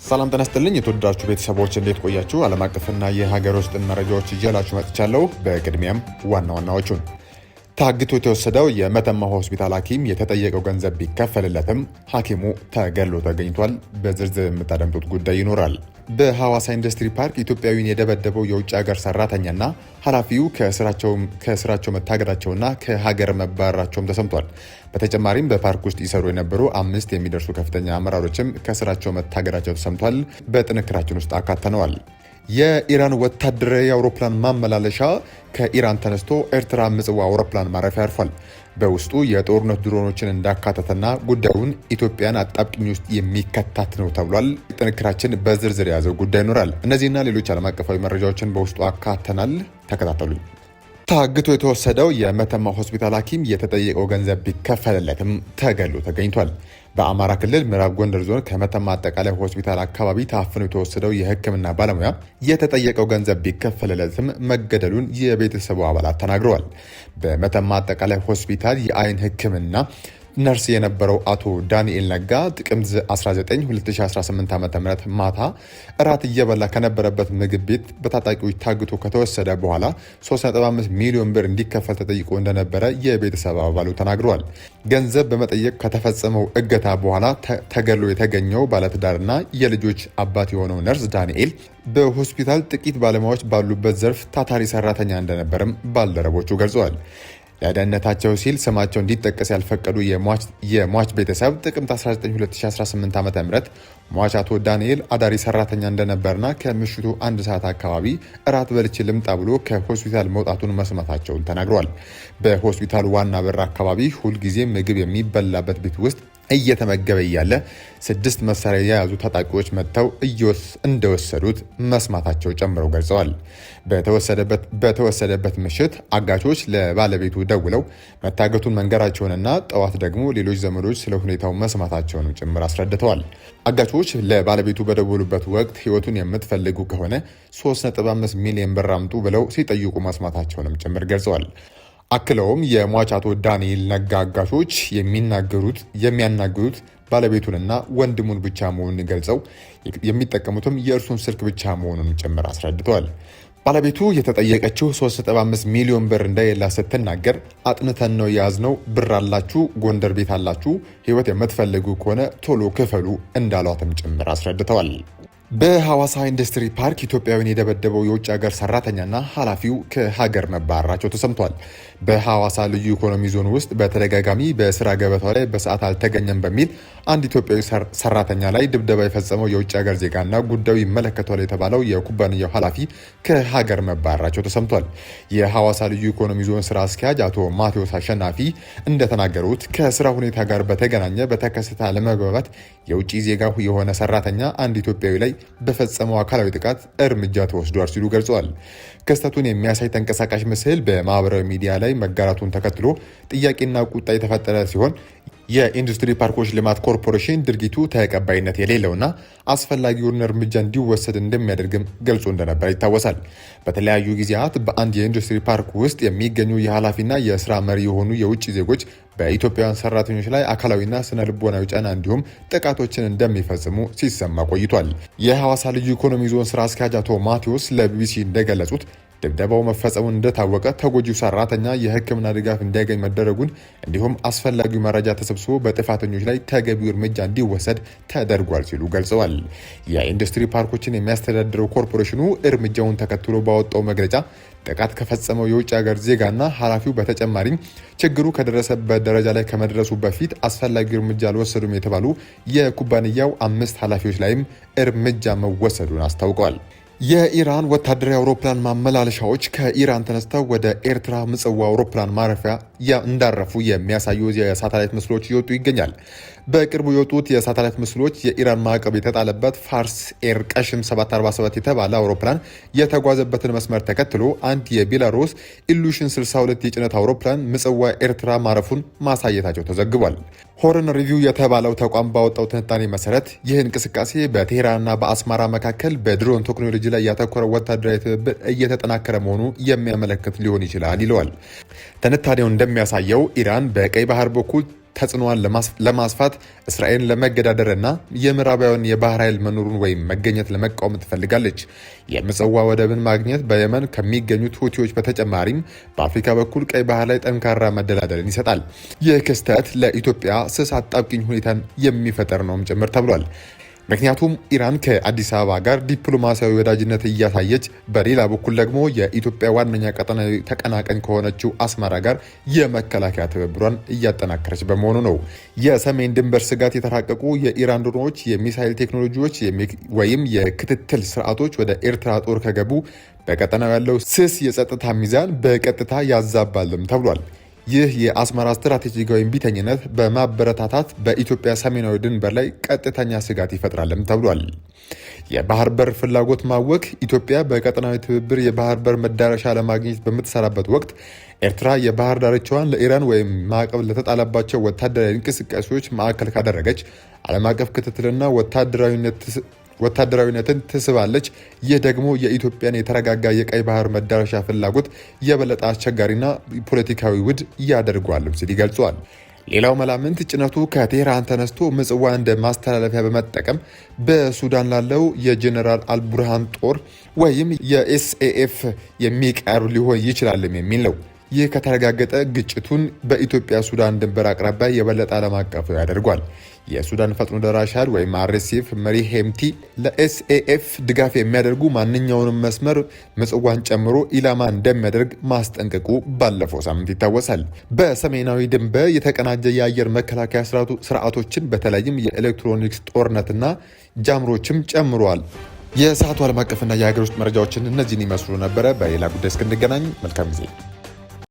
ሰላም ጤና ይስጥልኝ የተወደዳችሁ ቤተሰቦች እንዴት ቆያችሁ? ዓለም አቀፍና የሀገር ውስጥ መረጃዎች ይዤላችሁ መጥቻለሁ። በቅድሚያም ዋና ዋናዎቹን ታግቶ የተወሰደው የመተማ ሆስፒታል ሐኪም የተጠየቀው ገንዘብ ቢከፈልለትም ሐኪሙ ተገሎ ተገኝቷል። በዝርዝር የምታደምጡት ጉዳይ ይኖራል። በሐዋሳ ኢንዱስትሪ ፓርክ ኢትዮጵያዊን የደበደበው የውጭ ሀገር ሰራተኛና ኃላፊው ከስራቸው መታገዳቸውና ከሀገር መባረራቸውም ተሰምቷል። በተጨማሪም በፓርክ ውስጥ ይሰሩ የነበሩ 5 የሚደርሱ ከፍተኛ አመራሮችም ከስራቸው መታገዳቸው ተሰምቷል። በጥንክራችን ውስጥ አካተነዋል። የኢራን ወታደራዊ አውሮፕላን ማመላለሻ ከኢራን ተነስቶ ኤርትራ ምጽዋ አውሮፕላን ማረፊያ አርፏል። በውስጡ የጦርነት ድሮኖችን እንዳካተተና ጉዳዩን ኢትዮጵያን አጣብቂኝ ውስጥ የሚከታት ነው ተብሏል። ጥንክራችን በዝርዝር የያዘው ጉዳይ ይኖራል። እነዚህና ሌሎች ዓለም አቀፋዊ መረጃዎችን በውስጡ አካተናል። ተከታተሉኝ። ታግቶ የተወሰደው የመተማ ሆስፒታል ሐኪም የተጠየቀው ገንዘብ ቢከፈልለትም ተገሎ ተገኝቷል። በአማራ ክልል ምዕራብ ጎንደር ዞን ከመተማ አጠቃላይ ሆስፒታል አካባቢ ታፍኖ የተወሰደው የሕክምና ባለሙያ የተጠየቀው ገንዘብ ቢከፈልለትም መገደሉን የቤተሰቡ አባላት ተናግረዋል። በመተማ አጠቃላይ ሆስፒታል የአይን ሕክምና ነርስ የነበረው አቶ ዳንኤል ነጋ ጥቅምት 19 2018 ዓ.ም ማታ እራት እየበላ ከነበረበት ምግብ ቤት በታጣቂዎች ታግቶ ከተወሰደ በኋላ 3.5 ሚሊዮን ብር እንዲከፈል ተጠይቆ እንደነበረ የቤተሰብ አባሉ ተናግረዋል። ገንዘብ በመጠየቅ ከተፈጸመው እገታ በኋላ ተገሎ የተገኘው ባለትዳርና የልጆች አባት የሆነው ነርስ ዳንኤል በሆስፒታል ጥቂት ባለሙያዎች ባሉበት ዘርፍ ታታሪ ሰራተኛ እንደነበረም ባልደረቦቹ ገልጸዋል። ለደህንነታቸው ሲል ስማቸው እንዲጠቀስ ያልፈቀዱ የሟች ቤተሰብ ጥቅምት 19 2018 ዓ.ም ሟች አቶ ዳንኤል አዳሪ ሰራተኛ እንደነበርና ከምሽቱ 1 ሰዓት አካባቢ እራት በልቼ ልምጣ ብሎ ከሆስፒታል መውጣቱን መስማታቸውን ተናግረዋል። በሆስፒታል ዋና በር አካባቢ ሁልጊዜ ምግብ የሚበላበት ቤት ውስጥ እየተመገበ እያለ 6 መሳሪያ የያዙ ታጣቂዎች መጥተው እንደወሰዱት መስማታቸው ጨምረው ገልጸዋል። በተወሰደበት ምሽት አጋቾች ለባለቤቱ ደውለው መታገቱን መንገራቸውንና ጠዋት ደግሞ ሌሎች ዘመዶች ስለ ሁኔታው መስማታቸውንም ጭምር አስረድተዋል። አጋቾች ለባለቤቱ በደወሉበት ወቅት ሕይወቱን የምትፈልጉ ከሆነ 3.5 ሚሊዮን ብር አምጡ ብለው ሲጠይቁ መስማታቸውንም ጭምር ገልጸዋል። አክለውም የሟች አቶ ዳንኤል ነጋ አጋቾች የሚያናግሩት ባለቤቱንና ወንድሙን ብቻ መሆኑን ገልጸው የሚጠቀሙትም የእርሱን ስልክ ብቻ መሆኑን ጭምር አስረድተዋል። ባለቤቱ የተጠየቀችው 3.5 ሚሊዮን ብር እንደሌላ ስትናገር አጥንተን ነው የያዝነው፣ ብር አላችሁ፣ ጎንደር ቤት አላችሁ፣ ሕይወት የምትፈልጉ ከሆነ ቶሎ ክፈሉ እንዳሏትም ጭምር አስረድተዋል። በሐዋሳ ኢንዱስትሪ ፓርክ ኢትዮጵያዊን የደበደበው የውጭ ሀገር ሰራተኛና ኃላፊው ከሀገር መባረራቸው ተሰምቷል። በሐዋሳ ልዩ ኢኮኖሚ ዞን ውስጥ በተደጋጋሚ በስራ ገበታው ላይ በሰዓት አልተገኘም በሚል አንድ ኢትዮጵያዊ ሰራተኛ ላይ ድብደባ የፈጸመው የውጭ ሀገር ዜጋና ጉዳዩ ይመለከተዋል የተባለው የኩባንያው ኃላፊ ከሀገር መባረራቸው ተሰምቷል። የሐዋሳ ልዩ ኢኮኖሚ ዞን ስራ አስኪያጅ አቶ ማቴዎስ አሸናፊ እንደተናገሩት ከስራ ሁኔታ ጋር በተገናኘ በተከሰተ አለመግባባት የውጭ ዜጋ የሆነ ሰራተኛ አንድ ኢትዮጵያዊ ላይ በፈጸመው አካላዊ ጥቃት እርምጃ ተወስዷል ሲሉ ገልጸዋል። ክስተቱን የሚያሳይ ተንቀሳቃሽ ምስል በማህበራዊ ሚዲያ ላይ መጋራቱን ተከትሎ ጥያቄና ቁጣ የተፈጠረ ሲሆን የኢንዱስትሪ ፓርኮች ልማት ኮርፖሬሽን ድርጊቱ ተቀባይነት የሌለውና አስፈላጊውን እርምጃ እንዲወሰድ እንደሚያደርግም ገልጾ እንደነበር ይታወሳል። በተለያዩ ጊዜያት በአንድ የኢንዱስትሪ ፓርክ ውስጥ የሚገኙ የኃላፊና የስራ መሪ የሆኑ የውጭ ዜጎች በኢትዮጵያውያን ሰራተኞች ላይ አካላዊና ስነ ልቦናዊ ጫና እንዲሁም ጥቃቶችን እንደሚፈጽሙ ሲሰማ ቆይቷል። የሐዋሳ ልዩ ኢኮኖሚ ዞን ስራ አስኪያጅ አቶ ማቴዎስ ለቢቢሲ እንደገለጹት ድብደባው መፈጸሙን እንደታወቀ ተጎጂው ሰራተኛ የሕክምና ድጋፍ እንዲያገኝ መደረጉን እንዲሁም አስፈላጊው መረጃ ተሰብስቦ በጥፋተኞች ላይ ተገቢው እርምጃ እንዲወሰድ ተደርጓል ሲሉ ገልጸዋል። የኢንዱስትሪ ፓርኮችን የሚያስተዳድረው ኮርፖሬሽኑ እርምጃውን ተከትሎ ባወጣው መግለጫ ጥቃት ከፈጸመው የውጭ ሀገር ዜጋና ኃላፊው በተጨማሪም ችግሩ ከደረሰበት ደረጃ ላይ ከመድረሱ በፊት አስፈላጊ እርምጃ አልወሰዱም የተባሉ የኩባንያው 5 ኃላፊዎች ላይም እርምጃ መወሰዱን አስታውቀዋል። የኢራን ወታደራዊ አውሮፕላን ማመላለሻዎች ከኢራን ተነስተው ወደ ኤርትራ ምጽዋ አውሮፕላን ማረፊያ እንዳረፉ የሚያሳዩ የሳተላይት ምስሎች እየወጡ ይገኛል። በቅርቡ የወጡት የሳተላይት ምስሎች የኢራን ማዕቀብ የተጣለበት ፋርስ ኤር ቀሽም 747 የተባለ አውሮፕላን የተጓዘበትን መስመር ተከትሎ አንድ የቤላሩስ ኢሉሽን 62 የጭነት አውሮፕላን ምጽዋ ኤርትራ ማረፉን ማሳየታቸው ተዘግቧል። ሆርን ሪቪው የተባለው ተቋም ባወጣው ትንታኔ መሰረት ይህ እንቅስቃሴ በቴህራንና በአስማራ መካከል በድሮን ቴክኖሎጂ ላይ ያተኮረ ወታደራዊ ትብብር እየተጠናከረ መሆኑ የሚያመለክት ሊሆን ይችላል ይለዋል። ትንታኔው እንደሚያሳየው ኢራን በቀይ ባህር በኩል ተጽዕኖዋን ለማስፋት እስራኤልን ለመገዳደርና የምዕራባውያን የባህር ኃይል መኖሩን ወይም መገኘት ለመቃወም ትፈልጋለች። የምጽዋ ወደብን ማግኘት በየመን ከሚገኙት ሁቲዎች በተጨማሪም በአፍሪካ በኩል ቀይ ባህር ላይ ጠንካራ መደላደልን ይሰጣል። ይህ ክስተት ለኢትዮጵያ ስስ አጣብቂኝ ሁኔታን የሚፈጠር ነውም ጭምር ተብሏል። ምክንያቱም ኢራን ከአዲስ አበባ ጋር ዲፕሎማሲያዊ ወዳጅነት እያሳየች፣ በሌላ በኩል ደግሞ የኢትዮጵያ ዋነኛ ቀጠናዊ ተቀናቃኝ ከሆነችው አስመራ ጋር የመከላከያ ትብብሯን እያጠናከረች በመሆኑ ነው። የሰሜን ድንበር ስጋት የተራቀቁ የኢራን ድሮኖች፣ የሚሳይል ቴክኖሎጂዎች ወይም የክትትል ስርዓቶች ወደ ኤርትራ ጦር ከገቡ በቀጠናው ያለው ስስ የጸጥታ ሚዛን በቀጥታ ያዛባልም ተብሏል። ይህ የአስመራ ስትራቴጂካዊ ቢተኝነት በማበረታታት በኢትዮጵያ ሰሜናዊ ድንበር ላይ ቀጥተኛ ስጋት ይፈጥራልም ተብሏል። የባህር በር ፍላጎት ማወክ ኢትዮጵያ በቀጠናዊ ትብብር የባህር በር መዳረሻ ለማግኘት በምትሰራበት ወቅት ኤርትራ የባህር ዳርቻዋን ለኢራን ወይም ማዕቀብ ለተጣለባቸው ወታደራዊ እንቅስቃሴዎች ማዕከል ካደረገች ዓለም አቀፍ ክትትልና ወታደራዊነትን ትስባለች። ይህ ደግሞ የኢትዮጵያን የተረጋጋ የቀይ ባህር መዳረሻ ፍላጎት የበለጠ አስቸጋሪና ፖለቲካዊ ውድ ያደርገዋልም ሲል ይገልጸዋል። ሌላው መላምንት ጭነቱ ከቴህራን ተነስቶ ምጽዋ እንደ ማስተላለፊያ በመጠቀም በሱዳን ላለው የጀኔራል አልቡርሃን ጦር ወይም የኤስኤኤፍ የሚቀርብ ሊሆን ይችላልም የሚል ነው። ይህ ከተረጋገጠ ግጭቱን በኢትዮጵያ ሱዳን ድንበር አቅራቢያ የበለጠ ዓለም አቀፋዊ ያደርጓል። የሱዳን ፈጥኖ ደራሽ ኃይል ወይም አርኤስኤፍ መሪ ሄምቲ ለኤስኤኤፍ ድጋፍ የሚያደርጉ ማንኛውንም መስመር ምጽዋን ጨምሮ ኢላማ እንደሚያደርግ ማስጠንቀቁ ባለፈው ሳምንት ይታወሳል። በሰሜናዊ ድንበር የተቀናጀ የአየር መከላከያ ስርዓቶችን በተለይም የኤሌክትሮኒክስ ጦርነትና ጃምሮችም ጨምሯል። የሰዓቱ ዓለም አቀፍና የሀገር ውስጥ መረጃዎችን እነዚህን ይመስሉ ነበረ። በሌላ ጉዳይ እስክንገናኝ መልካም ጊዜ